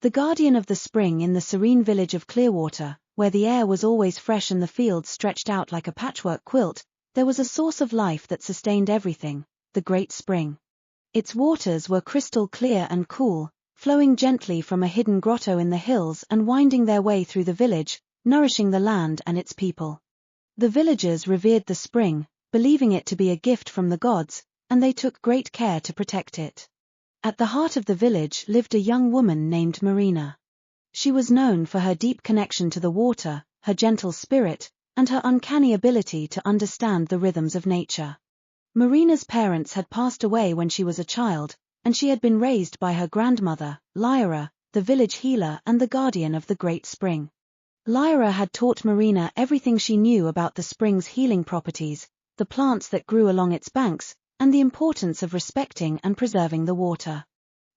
The guardian of the spring in the serene village of Clearwater, where the air was always fresh and the fields stretched out like a patchwork quilt, there was a source of life that sustained everything, the great spring. Its waters were crystal clear and cool, flowing gently from a hidden grotto in the hills and winding their way through the village, nourishing the land and its people. The villagers revered the spring, believing it to be a gift from the gods, and they took great care to protect it. At the heart of the village lived a young woman named Marina. She was known for her deep connection to the water, her gentle spirit, and her uncanny ability to understand the rhythms of nature. Marina's parents had passed away when she was a child, and she had been raised by her grandmother, Lyra, the village healer and the guardian of the great spring. Lyra had taught Marina everything she knew about the spring's healing properties, the plants that grew along its banks, and the importance of respecting and preserving the water.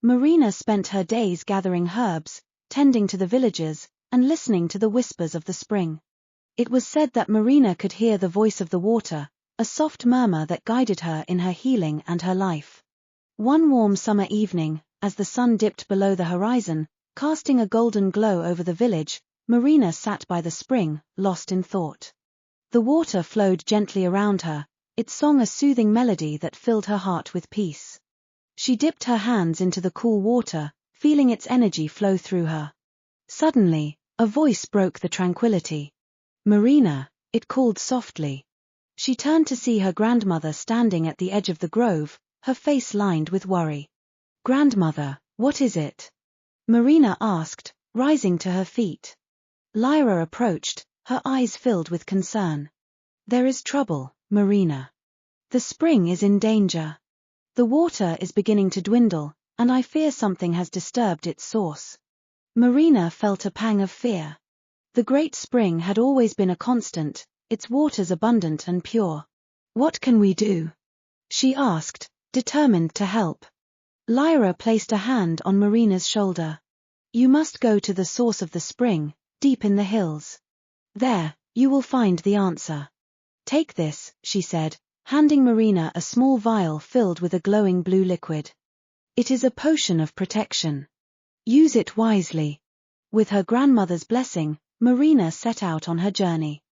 Marina spent her days gathering herbs, tending to the villagers, and listening to the whispers of the spring. It was said that Marina could hear the voice of the water, a soft murmur that guided her in her healing and her life. One warm summer evening, as the sun dipped below the horizon, casting a golden glow over the village, Marina sat by the spring, lost in thought. The water flowed gently around her, its song a soothing melody that filled her heart with peace. She dipped her hands into the cool water, feeling its energy flow through her. Suddenly, a voice broke the tranquility. "Marina," it called softly. She turned to see her grandmother standing at the edge of the grove, her face lined with worry. "Grandmother, what is it?" Marina asked, rising to her feet. Lyra approached, her eyes filled with concern. "There is trouble, Marina. The spring is in danger. The water is beginning to dwindle, and I fear something has disturbed its source." Marina felt a pang of fear. The great spring had always been a constant, its waters abundant and pure. "What can we do?" she asked, determined to help. Lyra placed a hand on Marina's shoulder. "You must go to the source of the spring, deep in the hills. There, you will find the answer. Take this," she said, handing Marina a small vial filled with a glowing blue liquid. "It is a potion of protection. Use it wisely." With her grandmother's blessing, Marina set out on her journey.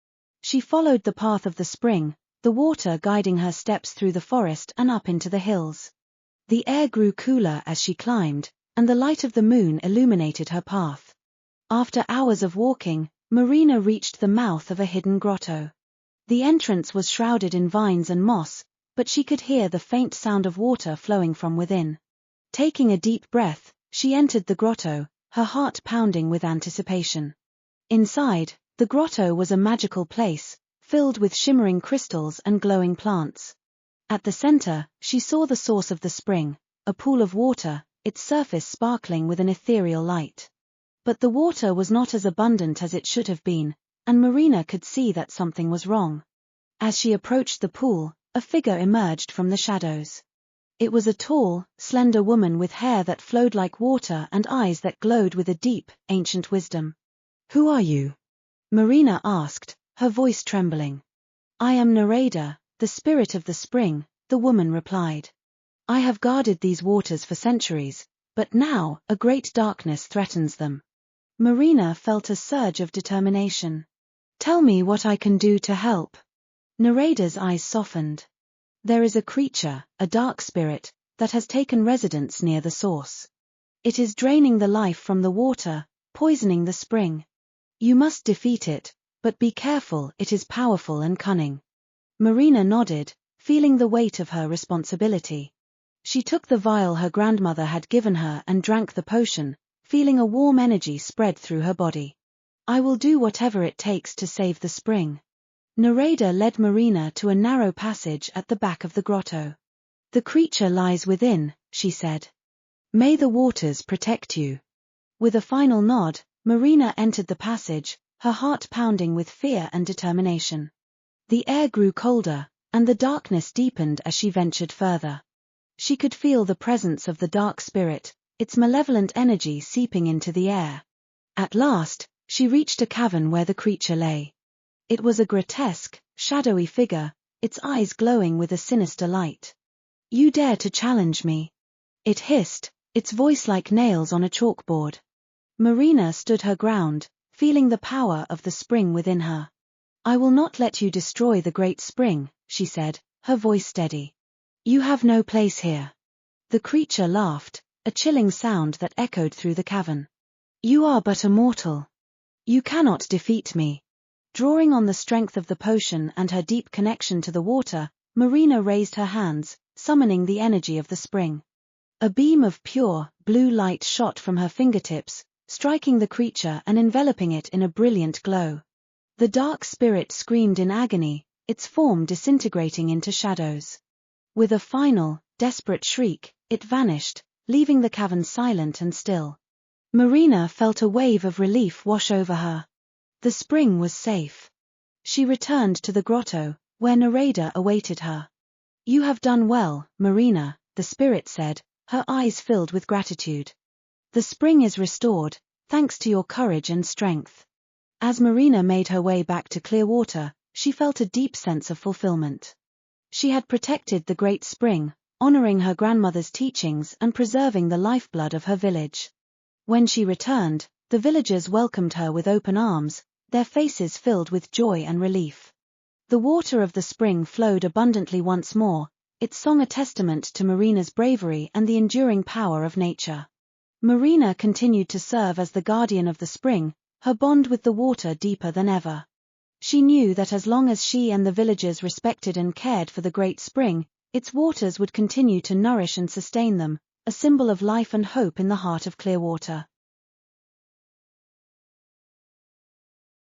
She followed the path of the spring, the water guiding her steps through the forest and up into the hills. The air grew cooler as she climbed, and the light of the moon illuminated her path. After hours of walking, Marina reached the mouth of a hidden grotto. The entrance was shrouded in vines and moss, but she could hear the faint sound of water flowing from within. Taking a deep breath, she entered the grotto, her heart pounding with anticipation. Inside, the grotto was a magical place, filled with shimmering crystals and glowing plants. At the center, she saw the source of the spring, a pool of water, its surface sparkling with an ethereal light. But the water was not as abundant as it should have been, and Marina could see that something was wrong. As she approached the pool, a figure emerged from the shadows. It was a tall, slender woman with hair that flowed like water and eyes that glowed with a deep, ancient wisdom. "Who are you?" Marina asked, her voice trembling. "I am Narada, the spirit of the spring," the woman replied. "I have guarded these waters for centuries, but now a great darkness threatens them." Marina felt a surge of determination. "Tell me what I can do to help." Narada's eyes softened. "There is a creature, a dark spirit, that has taken residence near the source. It is draining the life from the water, poisoning the spring. You must defeat it, but be careful, it is powerful and cunning." Marina nodded, feeling the weight of her responsibility. She took the vial her grandmother had given her and drank the potion, feeling a warm energy spread through her body. "I will do whatever it takes to save the spring." Narada led Marina to a narrow passage at the back of the grotto. "The creature lies within," she said. "May the waters protect you." With a final nod, Marina entered the passage, her heart pounding with fear and determination. The air grew colder, and the darkness deepened as she ventured further. She could feel the presence of the dark spirit, its malevolent energy seeping into the air. At last, she reached a cavern where the creature lay. It was a grotesque, shadowy figure, its eyes glowing with a sinister light. "You dare to challenge me?" it hissed, its voice like nails on a chalkboard. Marina stood her ground, feeling the power of the spring within her. "I will not let you destroy the great spring," she said, her voice steady. "You have no place here." The creature laughed, a chilling sound that echoed through the cavern. "You are but a mortal. You cannot defeat me." Drawing on the strength of the potion and her deep connection to the water, Marina raised her hands, summoning the energy of the spring. A beam of pure, blue light shot from her fingertips, striking the creature and enveloping it in a brilliant glow. The dark spirit screamed in agony, its form disintegrating into shadows. With a final, desperate shriek, it vanished, leaving the cavern silent and still. Marina felt a wave of relief wash over her. The spring was safe. She returned to the grotto, where Narada awaited her. "You have done well, Marina," the spirit said, her eyes filled with gratitude. "The spring is restored, thanks to your courage and strength." As Marina made her way back to Clearwater, she felt a deep sense of fulfillment. She had protected the great spring, honoring her grandmother's teachings and preserving the lifeblood of her village. When she returned, the villagers welcomed her with open arms, their faces filled with joy and relief. The water of the spring flowed abundantly once more, its song a testament to Marina's bravery and the enduring power of nature. Marina continued to serve as the guardian of the spring, her bond with the water deeper than ever. She knew that as long as she and the villagers respected and cared for the great spring, its waters would continue to nourish and sustain them, a symbol of life and hope in the heart of Clearwater.